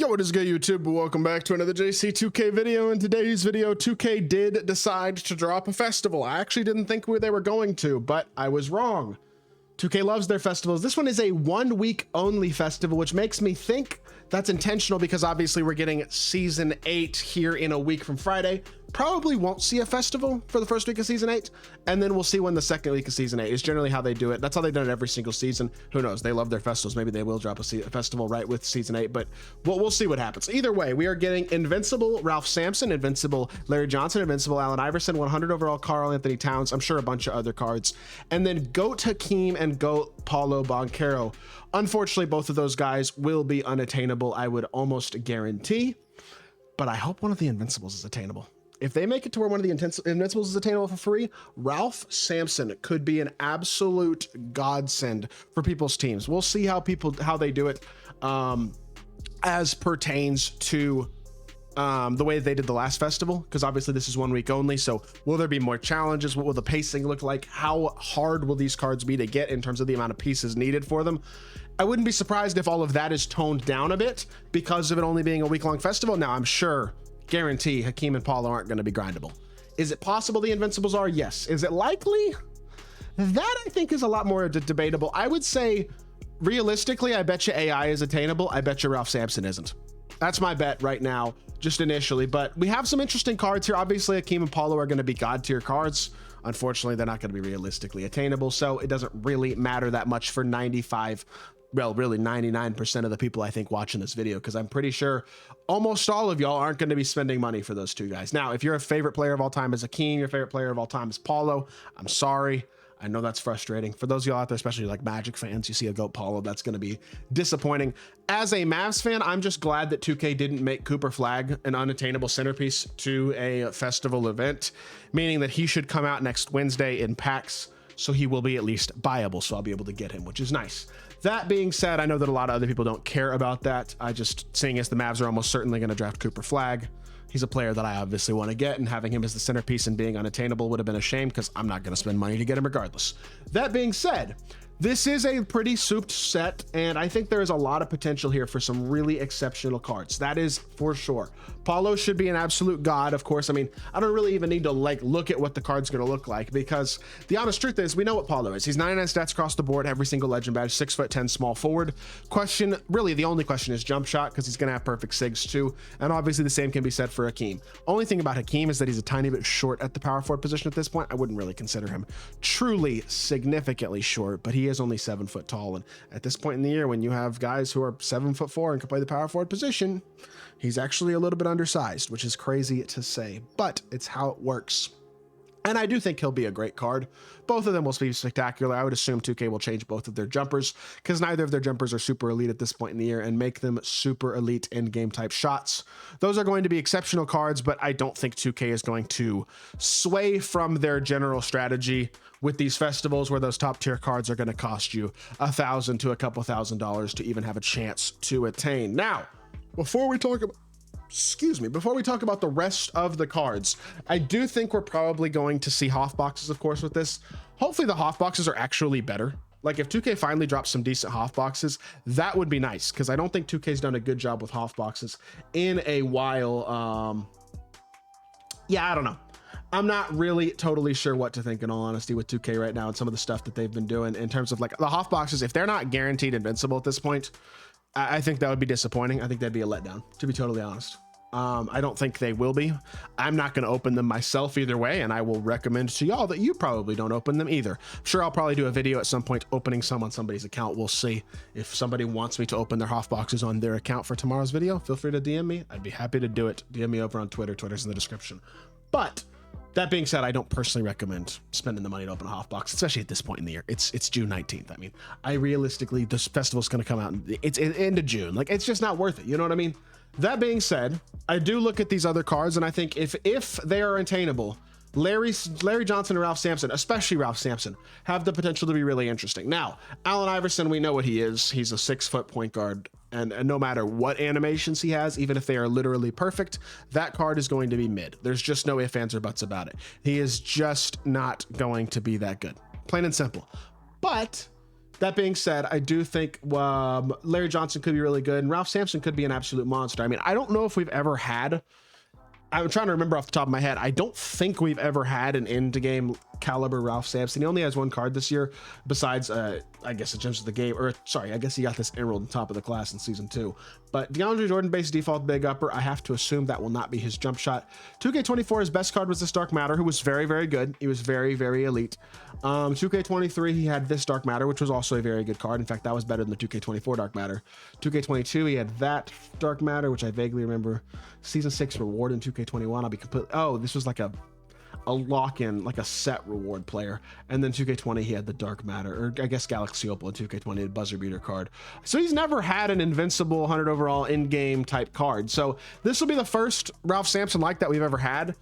Yo, what is good, YouTube? Welcome back to another JC2K video. In today's video, 2K did decide to drop a festival. I actually didn't think they were going to, but I was wrong. 2K loves their festivals. This one is a 1 week only festival, which makes me think that's intentional because obviously we're getting season 8 here in a week from Friday. Probably won't see a festival for the first week of season 8, and then we'll see when the second week of season 8 is generally how they do it. That's how they've done it every single season. Who knows? They love their festivals. Maybe they will drop a festival right with season 8, but we'll see what happens. Either way, we are getting Invincible Ralph Sampson, Invincible Larry Johnson, Invincible Allen Iverson, 100 overall Karl Anthony Towns. I'm sure a bunch of other cards, and then GOAT Hakeem and GOAT Paolo Banchero. Unfortunately, both of those guys will be unattainable, I would almost guarantee, but I hope one of the Invincibles is attainable. If they make it to where one of the Invincibles is attainable for free, Ralph Sampson could be an absolute godsend for people's teams. We'll see how they do it as pertains to the way they did the last festival, because obviously this is 1 week only. So will there be more challenges? What will the pacing look like? How hard will these cards be to get in terms of the amount of pieces needed for them? I wouldn't be surprised if all of that is toned down a bit because of it only being a week-long festival. Now, I'm sure, guarantee, Hakeem and Paolo aren't going to be grindable. Is it possible the Invincibles are? Yes. Is it likely? That I think is a lot more debatable. I would say, realistically, I bet you AI is attainable. I bet you Ralph Sampson isn't. That's my bet right now, just initially. But we have some interesting cards here. Obviously, Hakeem and Paolo are going to be god tier cards. Unfortunately, they're not going to be realistically attainable, so it doesn't really matter that much for 99% of the people I think watching this video, because I'm pretty sure almost all of y'all aren't going to be spending money for those two guys. Now, if your favorite player of all time is Hakeem, your favorite player of all time is Paolo, I'm sorry. I know that's frustrating. For those of y'all out there, especially like Magic fans, you see a GOAT Paolo, that's going to be disappointing. As a Mavs fan, I'm just glad that 2K didn't make Cooper Flag an unattainable centerpiece to a festival event, meaning that he should come out next Wednesday in packs, so he will be at least buyable, so I'll be able to get him, which is nice. That being said, I know that a lot of other people don't care about that. I just, seeing as the Mavs are almost certainly going to draft Cooper Flag, he's a player that I obviously want to get, and having him as the centerpiece and being unattainable would have been a shame because I'm not going to spend money to get him regardless. That being said, this is a pretty souped set, and I think there is a lot of potential here for some really exceptional cards. That is for sure. Paolo should be an absolute god, of course. I mean, I don't really even need to look at what the card's going to look like, because the honest truth is we know what Paolo is. He's 99 stats across the board, every single legend badge, 6'10", small forward. Really the only question is jump shot, because he's going to have perfect sigs too, and obviously the same can be said for Hakeem. Only thing about Hakeem is that he's a tiny bit short at the power forward position at this point. I wouldn't really consider him truly significantly short, but he is only 7 foot tall, and at this point in the year, when you have guys who are 7'4" and can play the power forward position, he's actually a little bit undersized, which is crazy to say, but it's how it works. And I do think he'll be a great card. Both of them will be spectacular. I would assume 2K will change both of their jumpers, because neither of their jumpers are super elite at this point in the year, and make them super elite in-game type shots. Those are going to be exceptional cards, but I don't think 2K is going to sway from their general strategy with these festivals where those top tier cards are going to cost you $1,000 to a couple $1,000s to even have a chance to attain. Now, before we talk about the rest of the cards, I do think we're probably going to see Hoff boxes, of course, with this. Hopefully the Hoff boxes are actually better. Like, if 2K finally drops some decent Hoff boxes, that would be nice, because I don't think 2K's done a good job with Hoff boxes in a while. Yeah, I don't know. I'm not really totally sure what to think, in all honesty, with 2K right now and some of the stuff that they've been doing in terms of like the Hoff boxes. If they're not guaranteed invincible at this point, I think that would be disappointing. I think that'd be a letdown, to be totally honest. I don't think they will be. I'm not going to open them myself either way, and I will recommend to y'all that you probably don't open them either. I'm sure I'll probably do a video at some point opening some on somebody's account. We'll see. If somebody wants me to open their Hoff boxes on their account for tomorrow's video, feel free to DM me. I'd be happy to do it. DM me over on Twitter. Twitter's in the description. But that being said, I don't personally recommend spending the money to open a Hoff box, especially at this point in the year. It's June 19th. I mean, I realistically, this festival's going to come out, it's into June. Like, it's just not worth it. You know what I mean? That being said, I do look at these other cards, and I think if they are attainable, Larry Johnson and Ralph Sampson, especially Ralph Sampson, have the potential to be really interesting. Now, Allen Iverson, we know what he is. He's a 6-foot point guard, and no matter what animations he has, even if they are literally perfect, that card is going to be mid. There's just no ifs, ands, or buts about it. He is just not going to be that good. Plain and simple. But That being said, I do think Larry Johnson could be really good, and Ralph Sampson could be an absolute monster. I mean, I don't know if we've ever had, I'm trying to remember off the top of my head, I don't think we've ever had an end-to-game caliber Ralph Sampson. He only has one card this year, besides, I guess, the Gems of the Game, or sorry, I guess he got this Emerald on top of the class in Season 2. But DeAndre Jordan base default big upper, I have to assume that will not be his jump shot. 2K24, his best card was this Dark Matter, who was very, very good. He was very, very elite. 2K23, he had this Dark Matter, which was also a very good card. In fact, that was better than the 2K24 Dark Matter. 2K22, he had that Dark Matter, which I vaguely remember. Season 6 reward in 2K21, I'll be complete. Oh, this was like a lock-in, like a set reward player. And then 2K20, he had the Dark Matter, or I guess Galaxy Opal in 2K20, the buzzer beater card. So he's never had an invincible 100 overall in-game type card. So this will be the first Ralph Sampson like that we've ever had.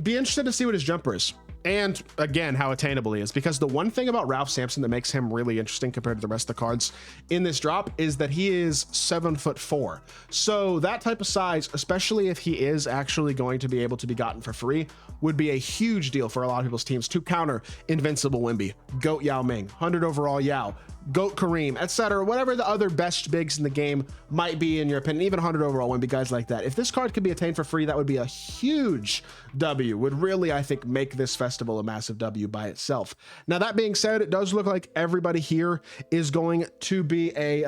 Be interested to see what his jumper is. And again, how attainable he is, because the one thing about Ralph Sampson that makes him really interesting compared to the rest of the cards in this drop is that he is 7'4". So that type of size, especially if he is actually going to be able to be gotten for free, would be a huge deal for a lot of people's teams to counter Invincible Wemby, Goat Yao Ming, 100 overall Yao, Goat Kareem, etc. Whatever the other best bigs in the game might be, in your opinion, even 100 overall Wemby, guys like that. If this card could be attained for free, that would be a huge W. Would really, I think, make this festival a massive W by itself. Now, that being said, it does look like everybody here is going to be a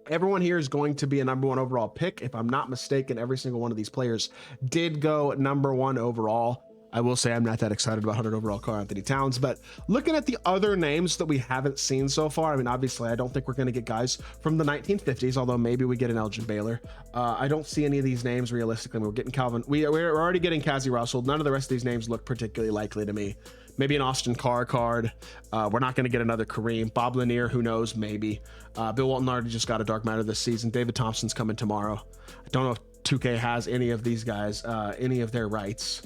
everyone here is going to be a #1 overall pick. If I'm not mistaken, every single one of these players did go #1 overall. I will say I'm not that excited about 100 overall Karl-Anthony Towns, but looking at the other names that we haven't seen so far, I mean, obviously, I don't think we're going to get guys from the 1950s, although maybe we get an Elgin Baylor. I don't see any of these names realistically. We're getting Calvin. We're already getting Cassie Russell. None of the rest of these names look particularly likely to me. Maybe an Austin Carr card. We're not going to get another Kareem. Bob Lanier, who knows? Maybe. Bill Walton already just got a Dark Matter this season. David Thompson's coming tomorrow. I don't know if 2K has any of these guys, any of their rights.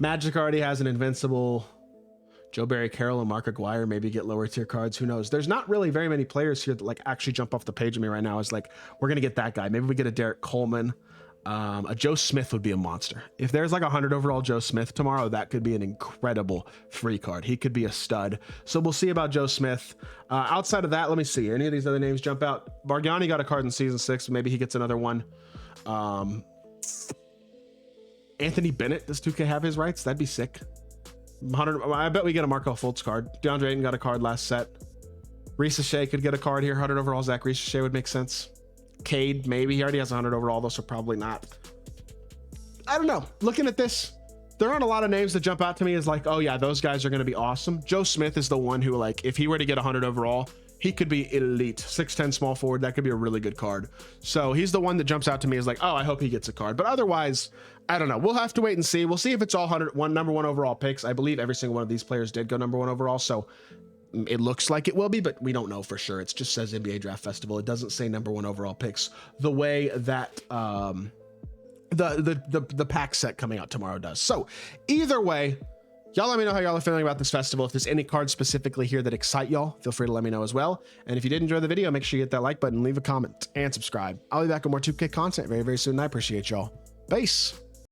Magic already has an Invincible. Joe Barry Carroll and Mark Aguirre maybe get lower tier cards. Who knows? There's not really very many players here that like actually jump off the page of me right now. It's like, we're going to get that guy. Maybe we get a Derek Coleman. A Joe Smith would be a monster. If there's like a 100 overall Joe Smith tomorrow, that could be an incredible free card. He could be a stud. So we'll see about Joe Smith. Outside of that, let me see. Any of these other names jump out? Bargnani got a card in season 6. Maybe he gets another one. Anthony Bennett, does 2K have his rights? That'd be sick. 100. I bet we get a Marco Fultz card. DeAndre Ayton got a card last set. Reese Shea could get a card here. 100 overall Zach Reese Shea would make sense. Cade, maybe. He already has 100 overall, though, so probably not. I don't know. Looking at this, there aren't a lot of names that jump out to me as like, oh yeah, those guys are going to be awesome. Joe Smith is the one who, like, if he were to get 100 overall, he could be elite. 6'10" small forward. That could be a really good card. So he's the one that jumps out to me as like, oh, I hope he gets a card. But otherwise, I don't know. We'll have to wait and see. We'll see if it's all #1 overall picks. I believe every single one of these players did go #1 overall. So it looks like it will be, but we don't know for sure. It just says NBA Draft Festival. It doesn't say #1 overall picks the way that the pack set coming out tomorrow does. So either way, y'all let me know how y'all are feeling about this festival. If there's any cards specifically here that excite y'all, feel free to let me know as well. And if you did enjoy the video, make sure you hit that like button, leave a comment, and subscribe. I'll be back with more 2K content very, very soon. I appreciate y'all. Peace.